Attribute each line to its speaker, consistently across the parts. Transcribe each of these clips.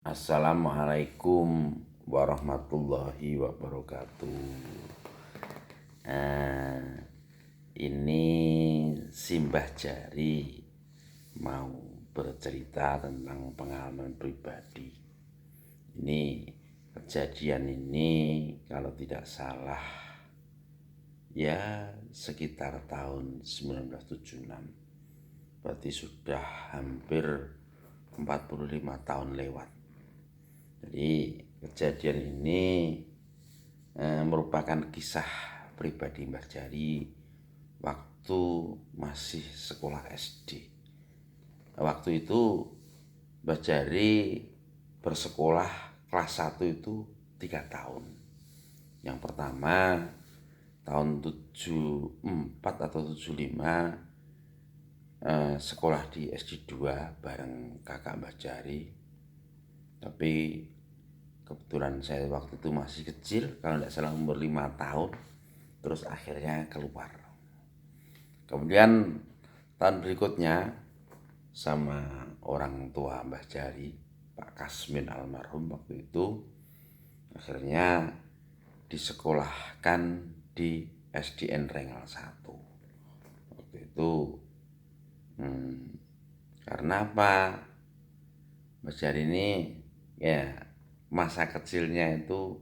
Speaker 1: Assalamualaikum warahmatullahi wabarakatuh. Nah, ini Simbah Jari mau bercerita tentang pengalaman pribadi. Ini kejadian ini kalau tidak salah ya sekitar tahun 1976. Berarti sudah hampir 45 tahun lewat. Jadi kejadian ini merupakan kisah pribadi Mbah Jari waktu masih sekolah SD. Waktu itu Mbah Jari bersekolah kelas 1 itu 3 tahun. Yang pertama tahun 74 atau 75 sekolah di SD 2 bareng kakak Mbah Jari. Tapi kebetulan saya waktu itu masih kecil, kalau tidak salah umur 5 tahun. Terus akhirnya keluar. Kemudian tahun berikutnya sama orang tua Mbah Jari, Pak Kasmin almarhum waktu itu, akhirnya disekolahkan di SDN Rengal 1. Waktu itu karena apa? Mbah Jari ini ya masa kecilnya itu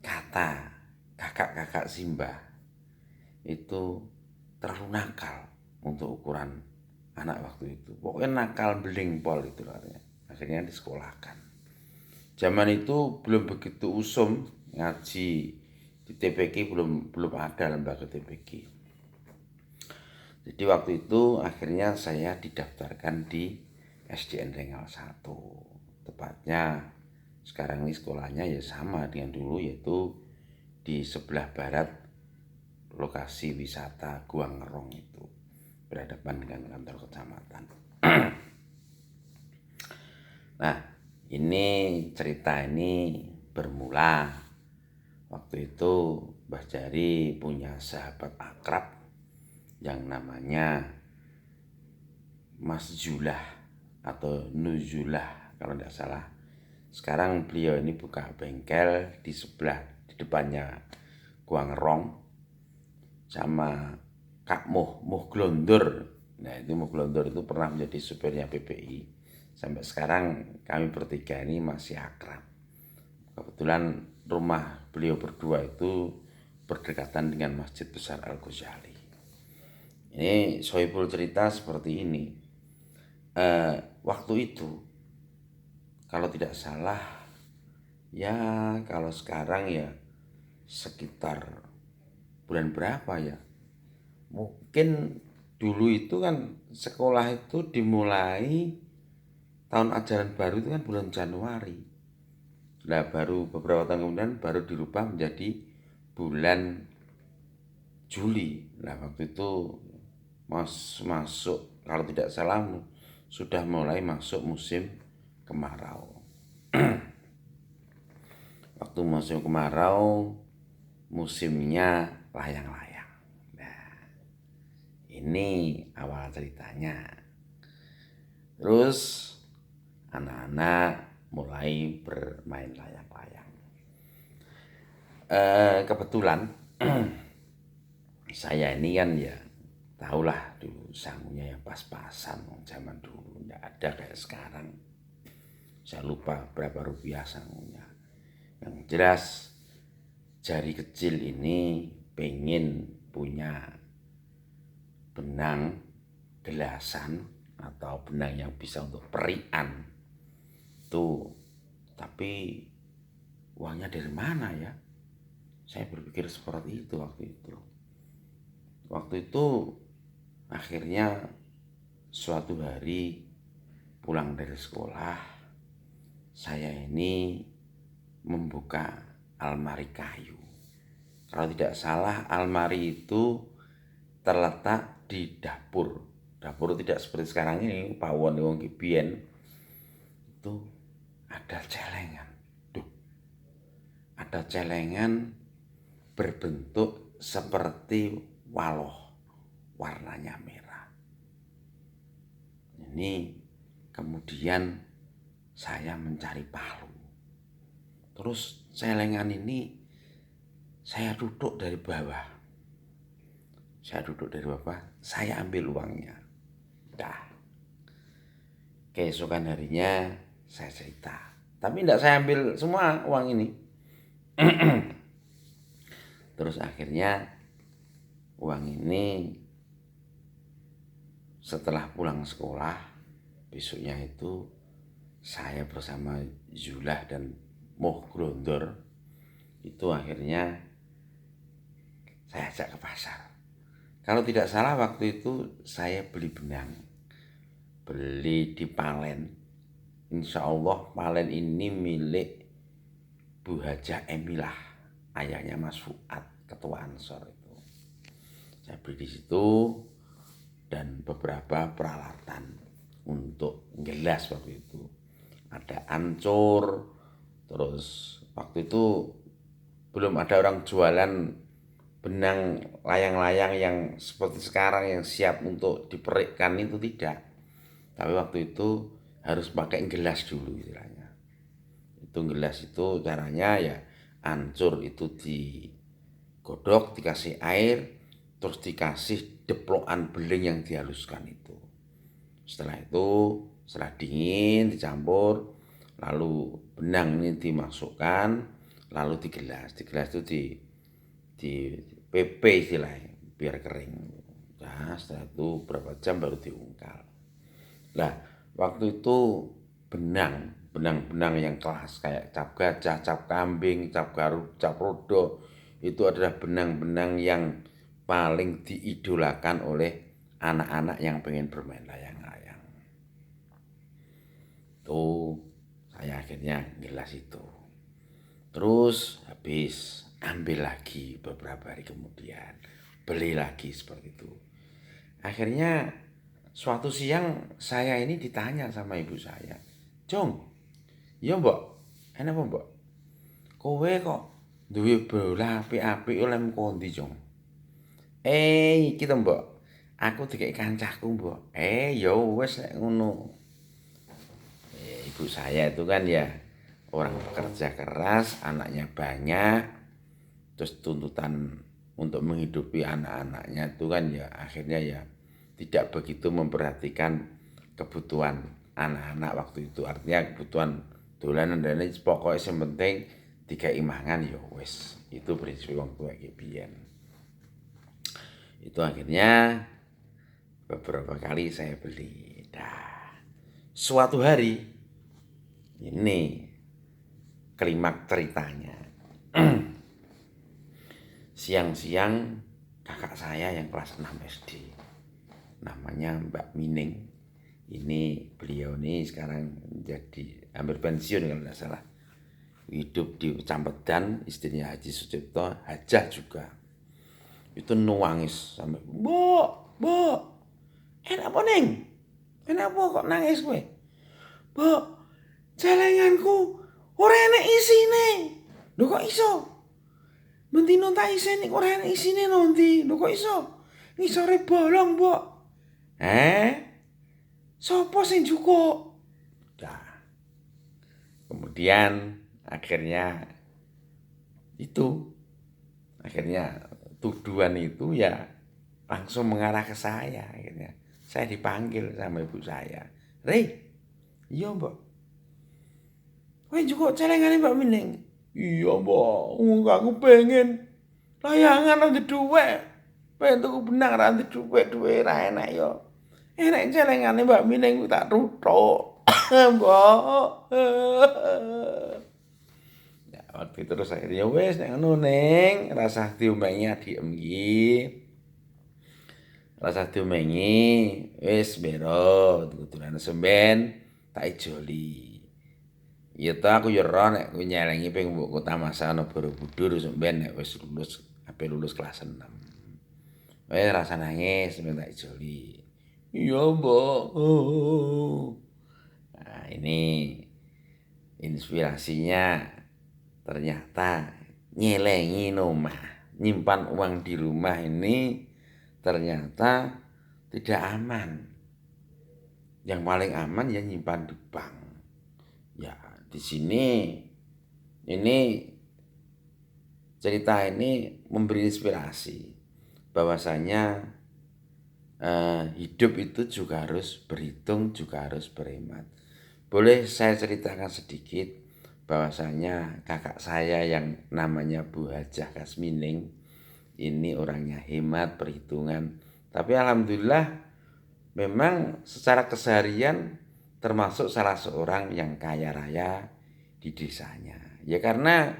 Speaker 1: kata kakak-kakak Simbah itu terlalu nakal untuk ukuran anak waktu itu. Pokoknya nakal beling pol itu artinya. Akhirnya disekolahkan. Zaman itu belum begitu usum ngaji di TPQ, belum ada lembaga TPQ. Jadi waktu itu akhirnya saya didaftarkan di SDN Rengal 1. Tepatnya sekarang ini sekolahnya ya sama dengan dulu, yaitu di sebelah barat lokasi wisata Guang Ngerong itu, berhadapan dengan kantor kecamatan. Nah, ini cerita ini bermula waktu itu Mbah Jari punya sahabat akrab yang namanya Mas Julah atau Nuzulah kalau tidak salah. Sekarang beliau ini buka bengkel di sebelah, di depannya Guang Ngerong, sama Kak Muh Glondur. Nah itu Muh Glondur itu pernah menjadi supirnya PPI. Sampai sekarang kami bertiga ini masih akrab. Kebetulan rumah beliau berdua itu berdekatan dengan Masjid Besar Al-Ghazali. Ini Sohibul cerita seperti ini. Waktu itu kalau tidak salah ya, kalau sekarang ya sekitar bulan berapa ya, mungkin dulu itu kan sekolah itu dimulai tahun ajaran baru itu kan bulan Januari. Nah baru beberapa tahun kemudian baru dirubah menjadi bulan Juli. Nah waktu itu masuk kalau tidak salah sudah mulai masuk musim kemarau. Waktu musim kemarau musimnya layang-layang. Nah ini awal ceritanya. Terus anak-anak mulai bermain layang-layang. Kebetulan saya ini kan ya tahulah dulu sangunya yang pas-pasan, zaman dulu nggak ada kayak sekarang. Saya lupa berapa rupiah sangunya. Yang jelas Jari kecil ini pengen punya benang gelasan atau benang yang bisa untuk perian tuh. Tapi uangnya dari mana ya? Saya berpikir seperti itu waktu itu. Waktu itu akhirnya suatu hari pulang dari sekolah, saya ini membuka almari kayu. Kalau tidak salah almari itu terletak di dapur. Dapur tidak seperti sekarang ini, pawon wong kibien. Itu ada celengan. Ada celengan berbentuk seperti waloh, warnanya merah. Ini kemudian saya mencari palu. Terus celengan ini saya duduk dari bawah. Saya ambil uangnya. Dah. Keesokan harinya saya cerita. Tapi tidak saya ambil semua uang ini. Terus akhirnya uang ini setelah pulang sekolah, besoknya itu saya bersama Zulah dan Moh Grondor itu akhirnya saya ajak ke pasar. Kalau tidak salah waktu itu saya beli benang, beli di Palen. Insya Allah Palen ini milik Bu Hajah Emilah, ayahnya Mas Fuad, ketua Ansor itu. Saya beli di situ dan beberapa peralatan untuk gelas waktu itu. Ada ancur, terus waktu itu belum ada orang jualan benang layang-layang yang seperti sekarang yang siap untuk diperikkan, itu tidak. Tapi waktu itu harus pakai gelas dulu istilahnya. Itu gelas itu caranya ya ancur itu digodok, dikasih air, terus dikasih deplokan beling yang dihaluskan itu. Setelah dingin dicampur, lalu benang ini dimasukkan, lalu digelas itu di PP istilahnya biar kering. Nah, setelah itu berapa jam baru diungkal. Nah, waktu itu benang yang kelas kayak cap gajah, cap kambing, cap garut, cap rodo itu adalah benang-benang yang paling diidolakan oleh anak-anak yang pengen bermain layang-layang. Tuh saya akhirnya gelas itu. Terus habis ambil lagi beberapa hari kemudian, beli lagi seperti itu. Akhirnya suatu siang saya ini ditanya sama ibu saya, "Jong, ya mbok, enak apa mbok? Kowe kok duwe bola apik-apik oleh kondi, Jong?" Iki to mbok, aku dikek kancaku mbok. Ya wis nek ngono. Ibu saya itu kan ya orang pekerja keras, anaknya banyak, terus tuntutan untuk menghidupi anak-anaknya itu kan ya akhirnya ya tidak begitu memperhatikan kebutuhan anak-anak waktu itu. Artinya kebutuhan dolanan dan lain pokoknya yang penting dikai mangan ya wis. Itu prinsip wong tua iki biyen. Itu akhirnya beberapa kali saya beli. Suatu hari ini klimaks ceritanya. Siang-siang kakak saya yang kelas 6 SD, namanya Mbak Mining. Ini beliau nih sekarang jadi hampir pensiun kalau tidak salah. Hidup di Campedan, istrinya Haji Sucipto, Hajah juga. Itu nuangis sampai, "Mbok, enak apa Neng? Enak apa kok nangis kowe? Mbok, celenganku ora enek isine. Lho kok iso? Mentino tak isine ora enek isine nanti. Lho kok iso? Ngisore bolong, Mbok." Sopo sing jukuk? Nah, kemudian akhirnya tuduhan itu ya langsung mengarah ke saya. Akhirnya saya dipanggil sama ibu saya. "Rey, iya mbak, kowe jukuk celengane Mbak Mining?" "Iya mbak, aku pengen layangan ada duit, pengen tuku benang ada duit ra enak ya. Enak celengane Mbak Mining tak tutuk." Mbak. Ya, waktu itu terus akhirnya wes nek ngono Neng, rasah diomongi adhikem iki. Rasah diomongi, wis bero tuku-tukunan semben tak ijoli. Ya toh aku ya ora nek kowe nyelengi ping mbok Tamasa ana Borobudur semben nek wis lulus kelas 6. Wes rasa nangis semben tak ijoli. "Iya, Mbak." Nah, ini inspirasinya ternyata nyelengi nomah, nyimpan uang di rumah ini ternyata tidak aman. Yang paling aman ya nyimpan di bank. Ya, di sini ini cerita ini memberi inspirasi bahwasanya hidup itu juga harus berhitung, juga harus berhemat. Boleh saya ceritakan sedikit bahwasanya kakak saya yang namanya Bu Hajah Kasmining ini orangnya hemat, perhitungan. Tapi alhamdulillah memang secara keseharian termasuk salah seorang yang kaya raya di desanya. Ya karena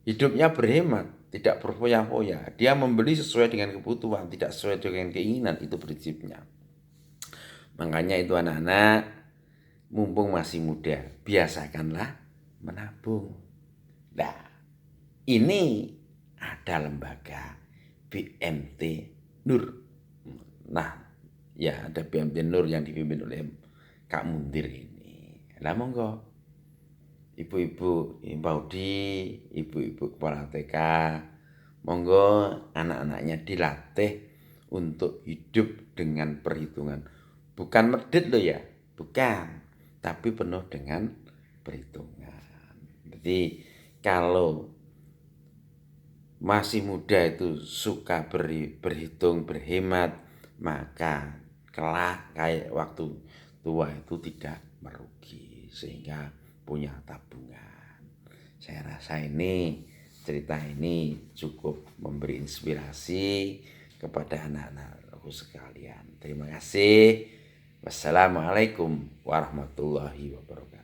Speaker 1: hidupnya berhemat, tidak berfoya-foya. Dia membeli sesuai dengan kebutuhan, tidak sesuai dengan keinginan, itu prinsipnya. Makanya itu anak-anak, mumpung masih muda, biasakanlah menabung. Nah, ini ada lembaga BMT Nur. Nah, ya ada BMT Nur yang dipimpin oleh Kak Mundir ini. Nah, monggo ibu-ibu Paudi, ibu-ibu kepala TK, monggo anak-anaknya dilatih untuk hidup dengan perhitungan. Bukan medit loh ya, bukan, tapi penuh dengan perhitungan. Jadi kalau masih muda itu suka berhitung, berhemat, maka kelak kayak waktu tua itu tidak merugi sehingga punya tabungan. Saya rasa ini cerita ini cukup memberi inspirasi kepada anak-anakku sekalian. Terima kasih. Wassalamualaikum warahmatullahi wabarakatuh.